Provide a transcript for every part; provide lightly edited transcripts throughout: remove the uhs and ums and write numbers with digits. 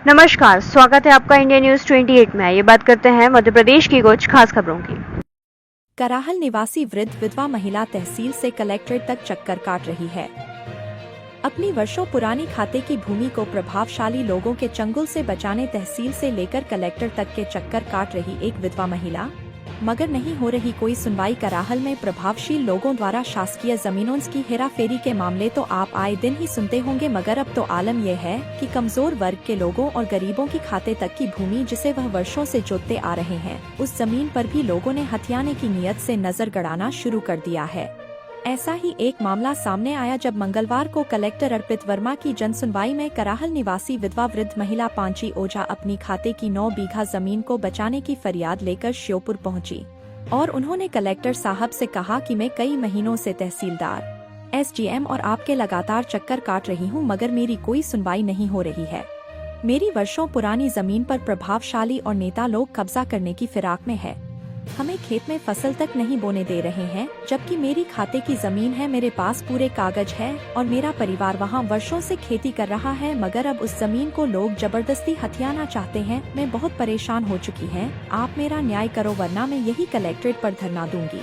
नमस्कार, स्वागत है आपका इंडिया न्यूज 28 में। ये बात करते हैं मध्य प्रदेश की कुछ खास खबरों की। कराहल निवासी वृद्ध विधवा महिला तहसील से कलेक्ट्रेट तक चक्कर काट रही है। अपनी वर्षों पुरानी खाते की भूमि को प्रभावशाली लोगों के चंगुल से बचाने तहसील से लेकर कलेक्टर तक के चक्कर काट रही एक विधवा महिला, मगर नहीं हो रही कोई सुनवाई। कराहल में प्रभावशील लोगों द्वारा शासकीय जमीनों की हेराफेरी के मामले तो आप आए दिन ही सुनते होंगे, मगर अब तो आलम यह है कि कमजोर वर्ग के लोगों और गरीबों की खाते तक की भूमि जिसे वह वर्षों से जोतते आ रहे हैं, उस जमीन पर भी लोगों ने हथियाने की नीयत से नजर गड़ाना शुरू कर दिया है। ऐसा ही एक मामला सामने आया जब मंगलवार को कलेक्टर अर्पित वर्मा की जनसुनवाई में कराहल निवासी विधवा वृद्ध महिला पांची ओझा अपनी खाते की 9 बीघा जमीन को बचाने की फरियाद लेकर श्योपुर पहुंची और उन्होंने कलेक्टर साहब से कहा कि मैं कई महीनों से तहसीलदार, एसडीएम और आपके लगातार चक्कर काट रही हूं, मगर मेरी कोई सुनवाई नहीं हो रही है। मेरी वर्षों पुरानी जमीन पर प्रभावशाली और नेता लोग कब्जा करने की फिराक में है। हमें खेत में फसल तक नहीं बोने दे रहे हैं, जबकि मेरी खाते की जमीन है, मेरे पास पूरे कागज है और मेरा परिवार वहां वर्षों से खेती कर रहा है, मगर अब उस जमीन को लोग जबरदस्ती हथियाना चाहते हैं। मैं बहुत परेशान हो चुकी है, आप मेरा न्याय करो वरना मैं यही कलेक्ट्रेट पर धरना दूंगी।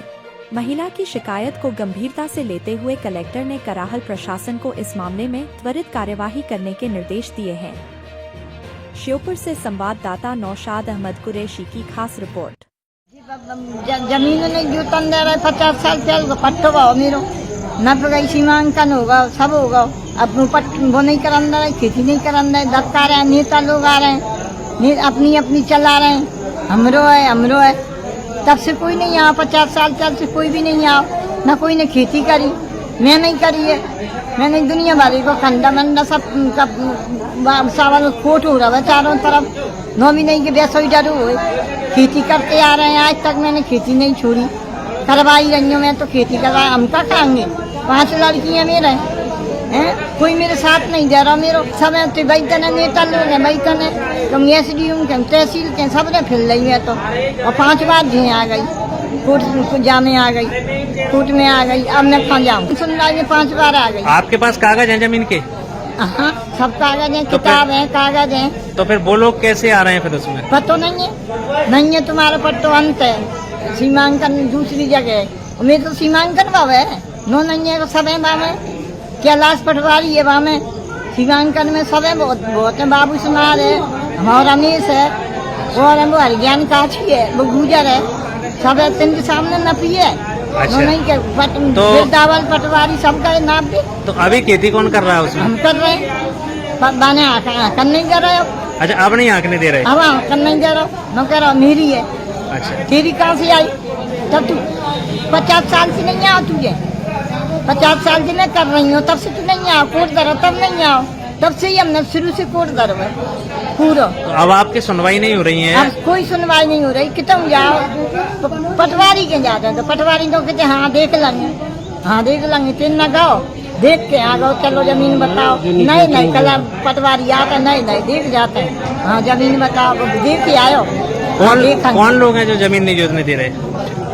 महिला की शिकायत को गंभीरता से लेते हुए कलेक्टर ने कराहल प्रशासन को इस मामले में त्वरित कार्यवाही करने के निर्देश दिए हैं। श्योपुर से संवाददाता नौशाद अहमद कुरैशी की खास रिपोर्ट। जमीन नहीं जोतन दे रहे, 50 साल चल पट्टो का मेरो नप गई, सीमांकन होगा, सब होगा। अब पट वो नहीं करन दे रहे, खेती नहीं करन दे, धक्का रहे हैं, नेता लोग आ रहे हैं, अपनी अपनी चला रहे हैं, हमरो है। तब से कोई नहीं आया, 50 साल चल से कोई भी नहीं आया, न कोई ने खेती करी, मैं नहीं करी है। मैंने दुनिया भरी को खंडा मंडा सब सावन खोट हो रहा है चारों तरफ, नो भी नहीं कि वैसा ही डरू हुए। खेती करते आ रहे हैं, आज तक मैंने खेती नहीं छोड़ी, करवाई रही हूँ। मैं तो खेती करवाया, हम क्या खाएंगे? 5 लड़कियाँ मेरे हैं, कोई मेरे साथ नहीं दे रहा। मेरे सब बैठन है, नेता लोग हैं, बैठन है, तुम एसडीएम के, तहसील के, सब ने फिर रही है। तो और 5 बार झे आ गई, कोर्ट जाने आ गई, कोर्ट में आ गई, अब मैं कहाँ जाऊँ? सुनवाई में 5 बार आ गई। आपके पास कागज है जमीन के? हाँ, सब कागज है, किताब है, कागज है। तो फिर वो लोग कैसे आ रहे हैं फिर उसमें? पतो नहीं है तुम्हारा पट्टो अंत है, सीमांकन दूसरी जगह है। मेरे तो सीमांकन बाबा है, नो नहीं है, सब है वहाँ में। कैलाश पटवारी है वहाँ में, सीमांकन में सब है, बहुत है। बाबू सुनार है, हमारा रमेश है, और वो हरिज्ञान काछी है, वो गुजर है, सब है। तीन के सामने नपी है। अच्छा। नहीं के तो दावल पटवारी सब का नाप भी। तो अभी खेती कौन कर रहा है उसमें? हम कर रहे हैं, बाने आकर नहीं कर रहे हो। अच्छा, अब नहीं आंकने दे रहे? अब आकर नहीं दे रहा, न कह रहा मेरी है। अच्छा, तेरी कहाँ से आई? तब तू 50 साल से नहीं आओ, तुझे 50 साल से मैं कर रही हूँ, तब से तू नहीं आओ। कोर्ट दर तब नहीं आओ, तब से ही हमने शुरू से कोर्ट दर पूरा। तो अब आपकी सुनवाई नहीं हो रही है? अब कोई सुनवाई नहीं हो रही। कितने जाओ, पटवारी के जाते हैं तो पटवारी तो कहते हाँ देख लेंगे, 3 न गाओ, देख के आ गो, चलो जमीन बताओ। नहीं कल पटवारी आता, नहीं देख जाते हैं, हाँ जमीन बताओ, देख के आयो। कौन लोग हैं जो जमीन नहीं जोतने दे रहे?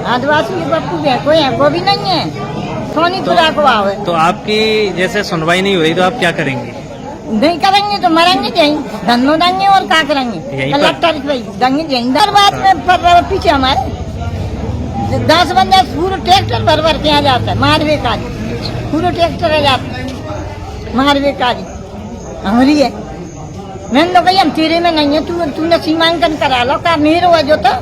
आदिवासी बप्पू है, कोई है, वो भी नहीं है, सोनी खुदा को आओ। तो आपकी जैसे सुनवाई नहीं हो रही तो आप क्या करेंगे? नहीं करेंगे तो मरेंगे यहीं, धनो देंगे और क्या करेंगे? कलेक्टर देंगे यहीं। दरबार में पर पीछे हमारे 10 बंदे पूरा ट्रैक्टर भर के आ जाता है, मारवे का पूरा ट्रैक्टर आ जाता है, मारवे का हमारी है। मैंने तो कही हम तेरे में नहीं है, तूने सीमांकन करा लो। का मेरो है जो तो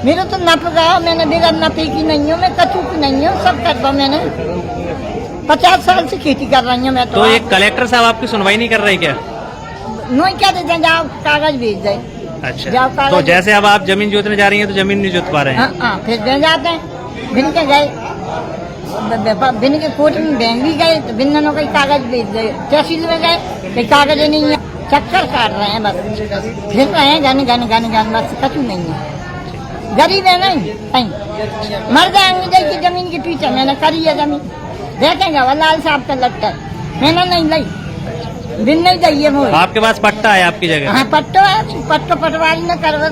मेरे तो नप गया, मैंने बिगड़ नपी की नहीं हूँ, मैं कचू की नहीं हूँ, सब कर दो। मैंने 50 साल से खेती कर रही हूँ मैं तो। एक कलेक्टर साहब आपकी सुनवाई नहीं कर रहे क्या? नहीं क्या देते, जाओ कागज भेज दे। अच्छा, तो जैसे अब आप जमीन जोतने जा रही हैं तो जमीन नहीं जोत पा रहे हैं? हाँ, फिर दे जाते हैं। बिन के गए, बिन के कोर्ट में बैंक भी गए तो बिन कोई कागज भेज दे, तहसील में गए कोई कागज नहीं है, चक्कर काट रहे हैं बस, फिर रहे हैं गन बस, कचू नहीं है। गरीब है नहीं, मर जाएंगे जमीन के पीछे। मैंने करी है जमीन, देखेंगे वो लाल साहब का लगता, मैंने नहीं ली, बिन नहीं दी है। वो आपके पास पट्टा है आपकी जगह? हाँ, पट्टो है, पट्टो पटवारी ने करवा।